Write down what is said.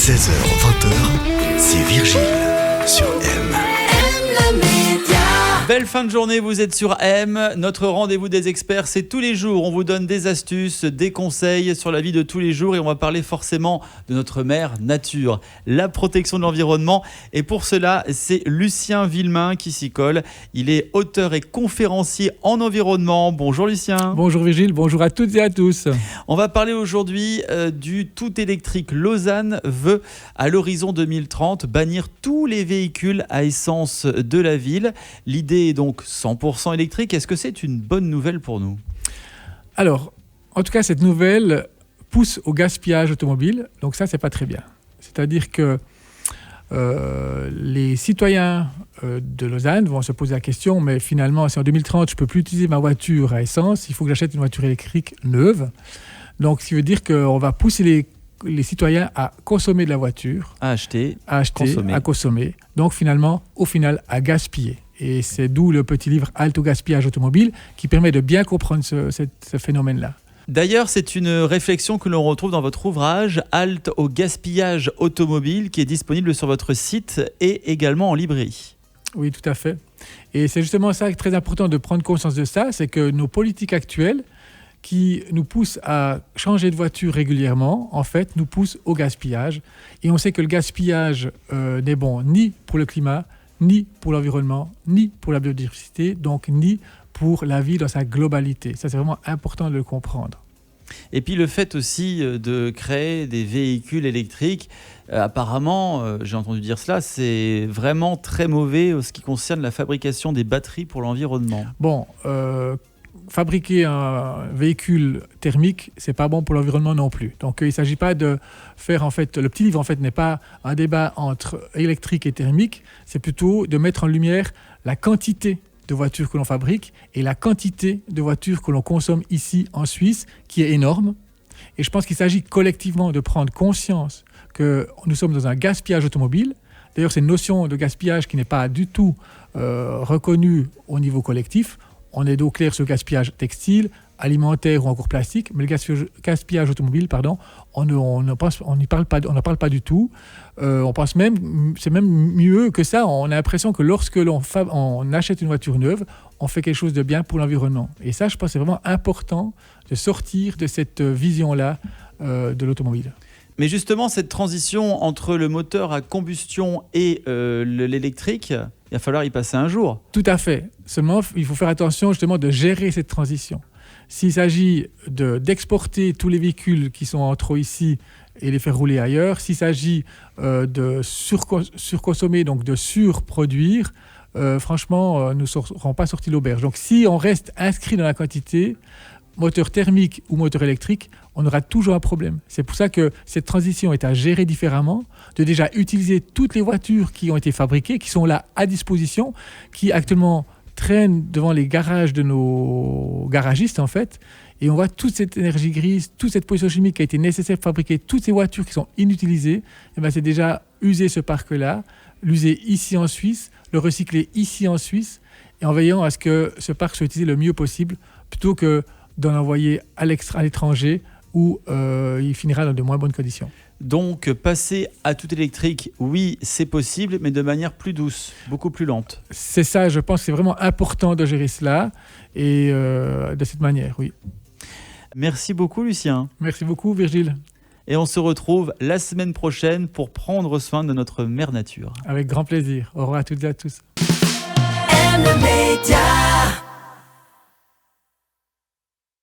16h-20h, c'est Virgile sur M. Belle fin de journée, vous êtes sur M. Notre rendez-vous des experts, c'est tous les jours. On vous donne des astuces, des conseils sur la vie de tous les jours et on va parler forcément de notre mère nature, la protection de l'environnement. Et pour cela, c'est Lucien Villemain qui s'y colle. Il est auteur et conférencier en environnement. Bonjour Lucien. Bonjour Virgile, bonjour à toutes et à tous. On va parler aujourd'hui du tout électrique. Lausanne veut, à l'horizon 2030, bannir tous les véhicules à essence de la ville. L'idée est donc 100% électrique. Est-ce que c'est une bonne nouvelle pour nous ? Alors, en tout cas, cette nouvelle pousse au gaspillage automobile. Donc ça, c'est pas très bien. C'est-à-dire que les citoyens de Lausanne vont se poser la question, mais finalement, si en 2030, je ne peux plus utiliser ma voiture à essence, il faut que j'achète une voiture électrique neuve. Donc, ce qui veut dire qu'on va pousser les citoyens à consommer de la voiture. À acheter, à consommer. Donc, au final, à gaspiller. Et c'est d'où le petit livre « Halte au gaspillage automobile » qui permet de bien comprendre ce phénomène-là. D'ailleurs, c'est une réflexion que l'on retrouve dans votre ouvrage « Halte au gaspillage automobile » qui est disponible sur votre site et également en librairie. Oui, tout à fait. Et c'est justement ça qui est très important de prendre conscience de ça, c'est que nos politiques actuelles qui nous poussent à changer de voiture régulièrement, en fait, nous poussent au gaspillage. Et on sait que le gaspillage n'est bon ni pour le climat, ni pour l'environnement, ni pour la biodiversité, donc ni pour la vie dans sa globalité. Ça, c'est vraiment important de le comprendre. Et puis le fait aussi de créer des véhicules électriques, apparemment, j'ai entendu dire cela, c'est vraiment très mauvais en ce qui concerne la fabrication des batteries pour l'environnement. Bon, fabriquer un véhicule thermique, c'est pas bon pour l'environnement non plus. Donc il ne s'agit pas de faire, en fait, le petit livre en fait n'est pas un débat entre électrique et thermique, c'est plutôt de mettre en lumière la quantité de voitures que l'on fabrique et la quantité de voitures que l'on consomme ici en Suisse, qui est énorme. Et je pense qu'il s'agit collectivement de prendre conscience que nous sommes dans un gaspillage automobile. D'ailleurs, c'est une notion de gaspillage qui n'est pas du tout reconnue au niveau collectif. On est d'eau claire sur le gaspillage textile, alimentaire ou encore plastique, mais le gaspillage automobile, on n'en parle pas du tout. On pense même, c'est même mieux que ça. On a l'impression que lorsque on achète une voiture neuve, on fait quelque chose de bien pour l'environnement. Et ça, je pense que c'est vraiment important de sortir de cette vision-là de l'automobile. Mais justement, cette transition entre le moteur à combustion et l'électrique, il va falloir y passer un jour. Tout à fait. Seulement, il faut faire attention justement de gérer cette transition. S'il s'agit d'exporter tous les véhicules qui sont en trop ici et les faire rouler ailleurs, s'il s'agit de surconsommer, donc de surproduire, franchement, nous ne serons pas sortis de l'auberge. Donc si on reste inscrit dans la quantité, moteur thermique ou moteur électrique, on aura toujours un problème. C'est pour ça que cette transition est à gérer différemment, de déjà utiliser toutes les voitures qui ont été fabriquées, qui sont là à disposition, qui actuellement traînent devant les garages de nos garagistes en fait, et on voit toute cette énergie grise, toute cette pollution chimique qui a été nécessaire pour fabriquer toutes ces voitures qui sont inutilisées. Et bien c'est déjà user ce parc-là, l'user ici en Suisse, le recycler ici en Suisse, et en veillant à ce que ce parc soit utilisé le mieux possible, plutôt que d'en envoyer à l'étranger où il finira dans de moins bonnes conditions. Donc, passer à tout électrique, oui, c'est possible, mais de manière plus douce, beaucoup plus lente. C'est ça, je pense que c'est vraiment important de gérer cela, et de cette manière, oui. Merci beaucoup, Lucien. Merci beaucoup, Virgile. Et on se retrouve la semaine prochaine pour prendre soin de notre mère nature. Avec grand plaisir. Au revoir à toutes et à tous. M-Média.